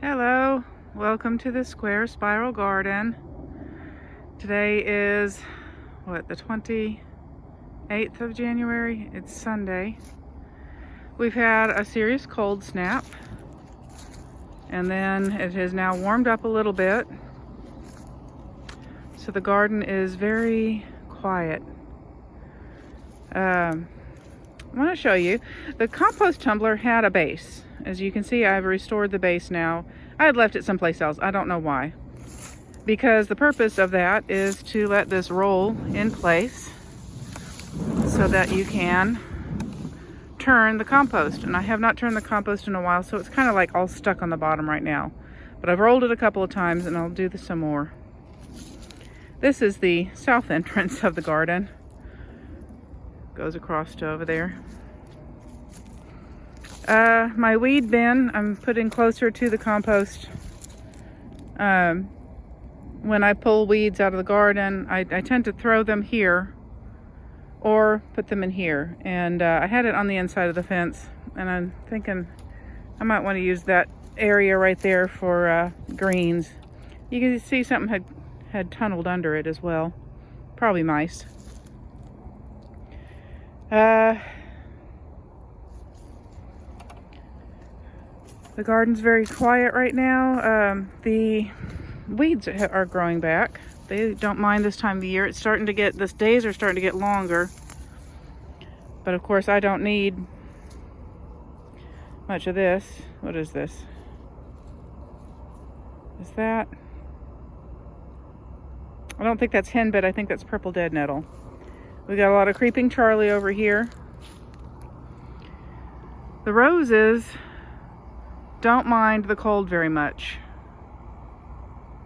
Hello, welcome to the square spiral garden. Today is the 28th of January. It's Sunday. We've had a serious cold snap, and then it has now warmed up a little bit, so the garden is very quiet. I want to show you the compost tumbler had a base. As you can see, I've restored the base now. I had left it someplace else. I don't know why. Because the purpose of that is to let this roll in place so that you can turn the compost. And I have not turned the compost in a while, so it's kind of like all stuck on the bottom right now. But I've rolled it a couple of times and I'll do this some more. This is the south entrance of the garden. Goes across to over there. My weed bin, I'm putting closer to the compost. When I pull weeds out of the garden, I tend to throw them here or put them in here. And I had it on the inside of the fence, and I'm thinking I might want to use that area right there for greens. You can see something had tunneled under it as well. Probably mice. The garden's very quiet right now. The weeds are growing back. They don't mind this time of year. It's starting to get, this days are starting to get longer. But of course I don't need much of this. What is this? Is that? I don't think that's henbit. I think that's purple dead nettle. We got a lot of creeping Charlie over here. The roses don't mind the cold very much.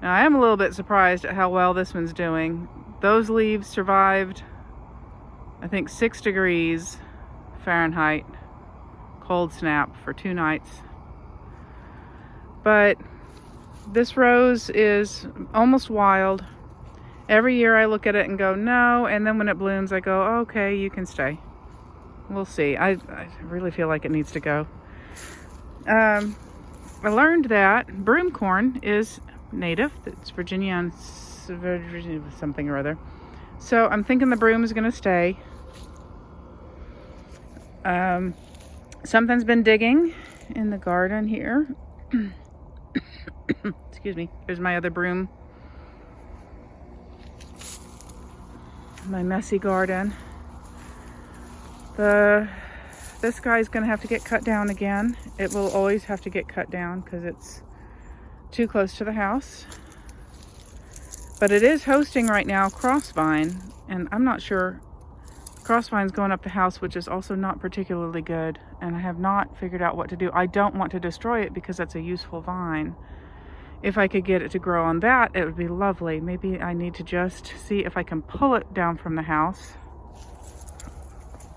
Now, I am a little bit surprised at how well this one's doing. Those leaves survived, I think, 6 degrees Fahrenheit cold snap for 2 nights. But this rose is almost wild. Every year I look at it and go, no, and then when it blooms I go, okay, you can stay. We'll see. I really feel like it needs to go. I learned that broomcorn is native. It's Virginia something or other. So I'm thinking the broom is going to stay. Something's been digging in the garden here. Excuse me. There's my other broom. My messy garden. This guy's gonna have to get cut down again. It will always have to get cut down because it's too close to the house. But it is hosting right now crossvine, and I'm not sure. Crossvine's going up the house, which is also not particularly good, and I have not figured out what to do. I don't want to destroy it because that's a useful vine. If I could get it to grow on that, it would be lovely. Maybe I need to just see if I can pull it down from the house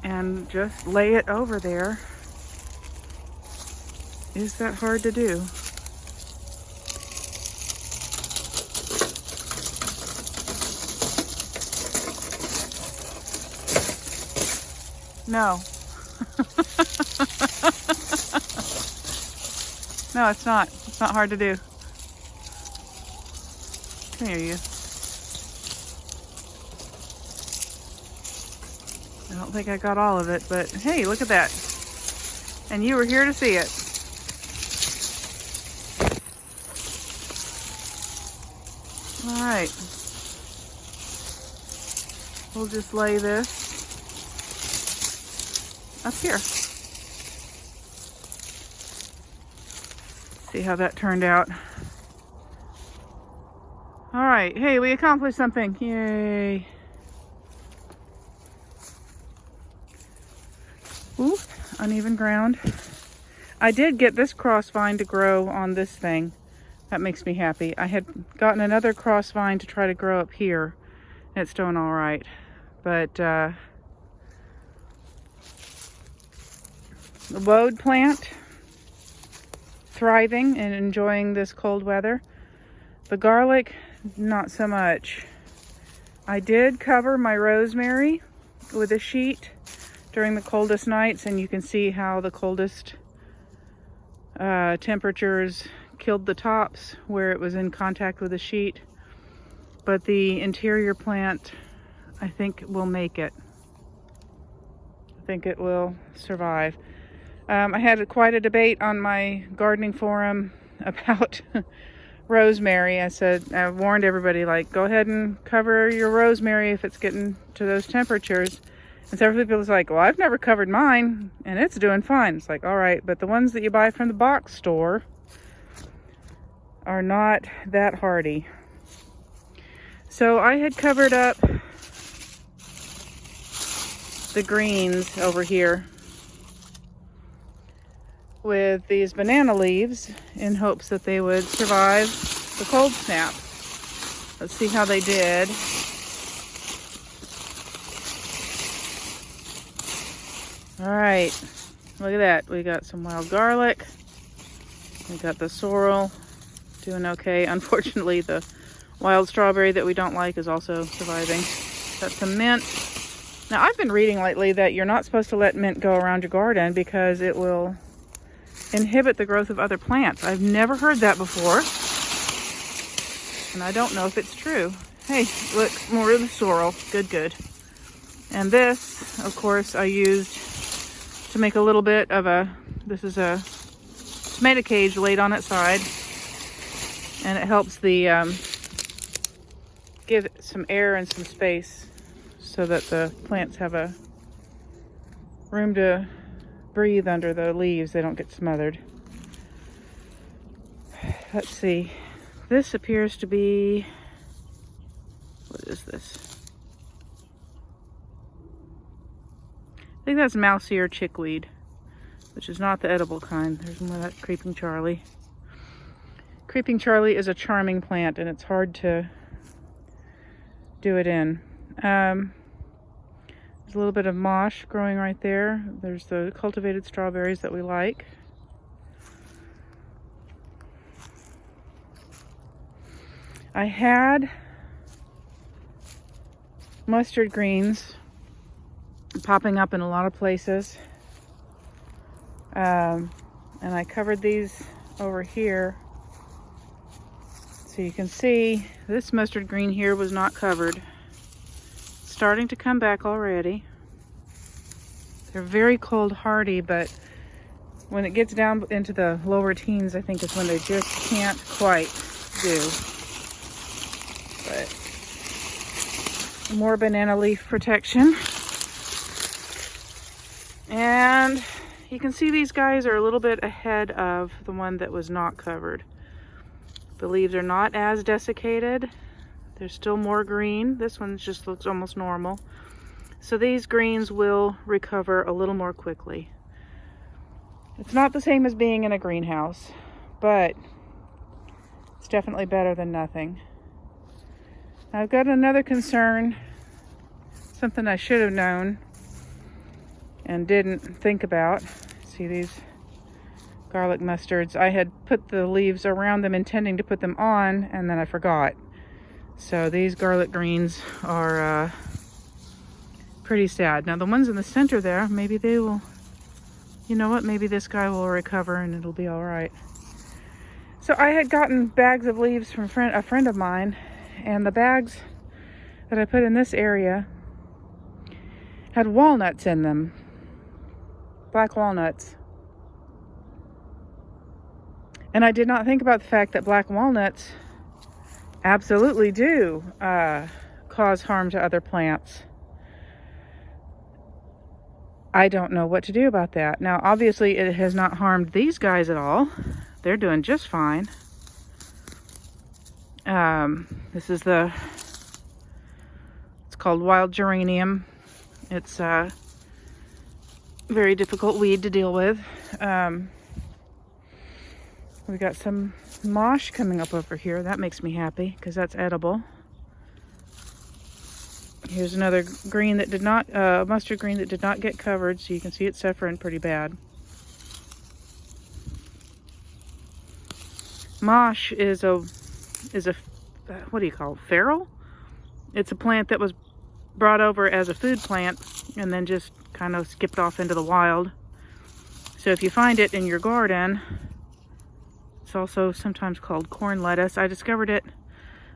and just lay it over there. Is that hard to do? No. No, it's not. It's not hard to do. Come here, you. I don't think I got all of it, but hey, look at that. And you were here to see it. All right. We'll just lay this up here. See how that turned out. All right. Hey, we accomplished something. Yay. Ooh, uneven ground. I did get this crossvine to grow on this thing. That makes me happy. I had gotten another crossvine to try to grow up here, and it's doing all right. But the woad plant, thriving and enjoying this cold weather. The garlic, not so much. I did cover my rosemary with a sheet during the coldest nights, and you can see how the coldest temperatures killed the tops where it was in contact with the sheet. But the interior plant, I think, will make it. I think it will survive. I had quite a debate on my gardening forum about rosemary. I warned everybody, like, go ahead and cover your rosemary if it's getting to those temperatures. And several people was like, well, I've never covered mine and it's doing fine. It's like, all right, but the ones that you buy from the box store are not that hardy. So I had covered up the greens over here with these banana leaves in hopes that they would survive the cold snap. Let's see how they did. All right, look at that. We got some wild garlic. We got the sorrel doing okay. Unfortunately, the wild strawberry that we don't like is also surviving. Got some mint. Now, I've been reading lately that you're not supposed to let mint go around your garden because it will inhibit the growth of other plants. I've never heard that before, and I don't know if it's true. Hey, look, more of the sorrel. Good, good. And this, of course, I used to make a little bit of this is a tomato cage laid on its side, and it helps the give it some air and some space so that the plants have a room to breathe under the leaves. They don't get smothered. Let's see. This appears to be, what is this? I think that's mouse ear chickweed, which is not the edible kind. There's more of that creeping Charlie. Creeping Charlie is a charming plant, and it's hard to do it in. There's a little bit of mosh growing right there. There's the cultivated strawberries that we like. I had mustard greens popping up in a lot of places. And I covered these over here. So you can see this mustard green here was not covered. It's starting to come back already. They're very cold hardy, but when it gets down into the lower teens, I think is when they just can't quite do. But more banana leaf protection. And you can see these guys are a little bit ahead of the one that was not covered. The leaves are not as desiccated. There's still more green. This one just looks almost normal. So these greens will recover a little more quickly. It's not the same as being in a greenhouse, but it's definitely better than nothing. I've got another concern, something I should have known and didn't think about. See these garlic mustards? I had put the leaves around them intending to put them on, and then I forgot. So these garlic greens are pretty sad. Now the ones in the center there, maybe they will, you know what, maybe this guy will recover and it'll be all right. So I had gotten bags of leaves from a friend of mine, and the bags that I put in this area had walnuts in them. Black walnuts. And I did not think about the fact that black walnuts absolutely do cause harm to other plants. I don't know what to do about that. Now, obviously, it has not harmed these guys at all. They're doing just fine. This is it's called wild geranium. It's very difficult weed to deal with. We got some mosh coming up over here. That makes me happy because that's edible. Here's another green that did not, mustard green that did not get covered, so you can see it's suffering pretty bad. Mosh is a what do you call it? Feral? It's a plant that was brought over as a food plant and then just kind of skipped off into the wild. So if you find it in your garden, It's also sometimes called corn lettuce. I discovered it,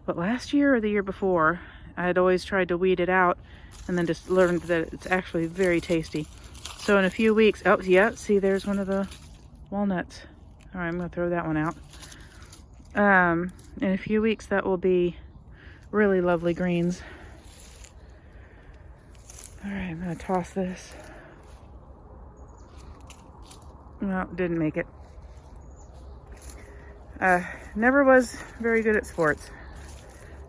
but last year or the year before. I had always tried to weed it out and then just learned that it's actually very tasty. So in a few weeks, oh yeah, see there's one of the walnuts. All right, I'm gonna throw that one out. In a few weeks that will be really lovely greens. All right, I'm gonna toss this. No, didn't make it. Never was very good at sports.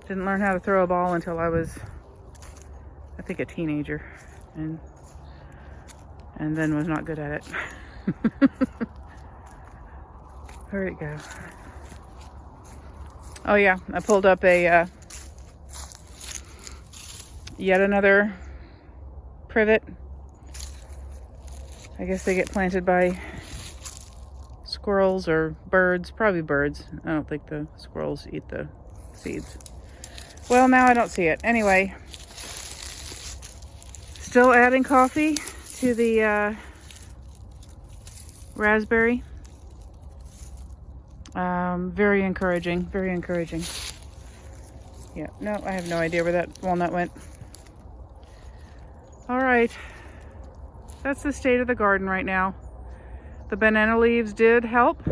Didn't learn how to throw a ball until I was, I think, a teenager, and then was not good at it. Where'd it go? Oh yeah, I pulled up a yet another privet. I guess they get planted by squirrels or birds, probably birds. I don't think the squirrels eat the seeds. Well, now I don't see it. Anyway, still adding coffee to the raspberry. Very encouraging, very encouraging. Yeah, no, I have no idea where that walnut went. All right, that's the state of the garden right now. The banana leaves did help.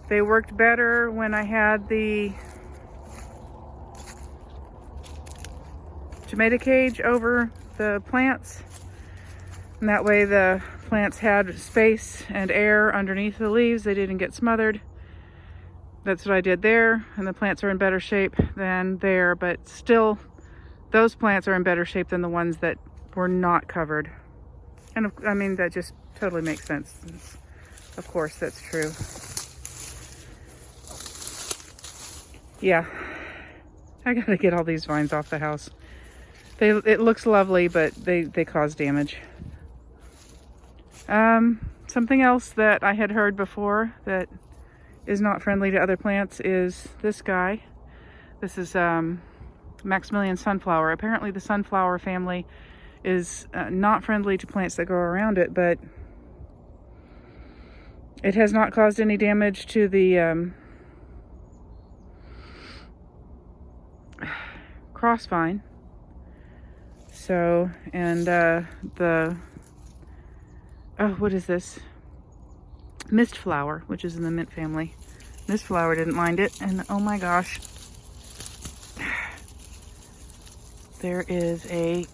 They worked better when I had the tomato cage over the plants, and that way the plants had space and air underneath the leaves. They didn't get smothered. That's what I did there, and the plants are in better shape than there, but still those plants are in better shape than the ones that were not covered. And I mean, that just totally makes sense. Of course, that's true. Yeah, I gotta get all these vines off the house. It looks lovely, but they cause damage. Something else that I had heard before that is not friendly to other plants is this guy. This is Maximilian sunflower. Apparently the sunflower family is not friendly to plants that grow around it, but it has not caused any damage to the crossvine. So, and what is this? Mist flower, which is in the mint family. Mist flower didn't mind it, and oh my gosh, there is a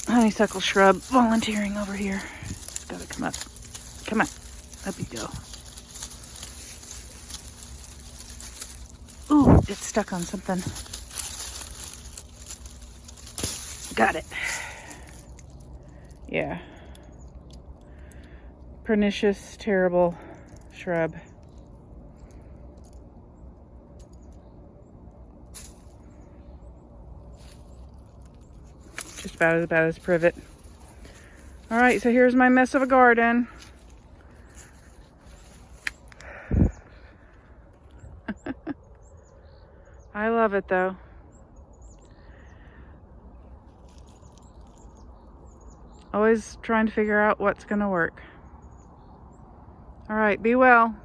honeysuckle shrub volunteering over here. It's gotta come up. Come on, up you go. Ooh, it's stuck on something. Got it. Yeah. Pernicious, terrible shrub. Just about as bad as privet. All right, so here's my mess of a garden. I love it though. Always trying to figure out what's gonna work. All right, be well.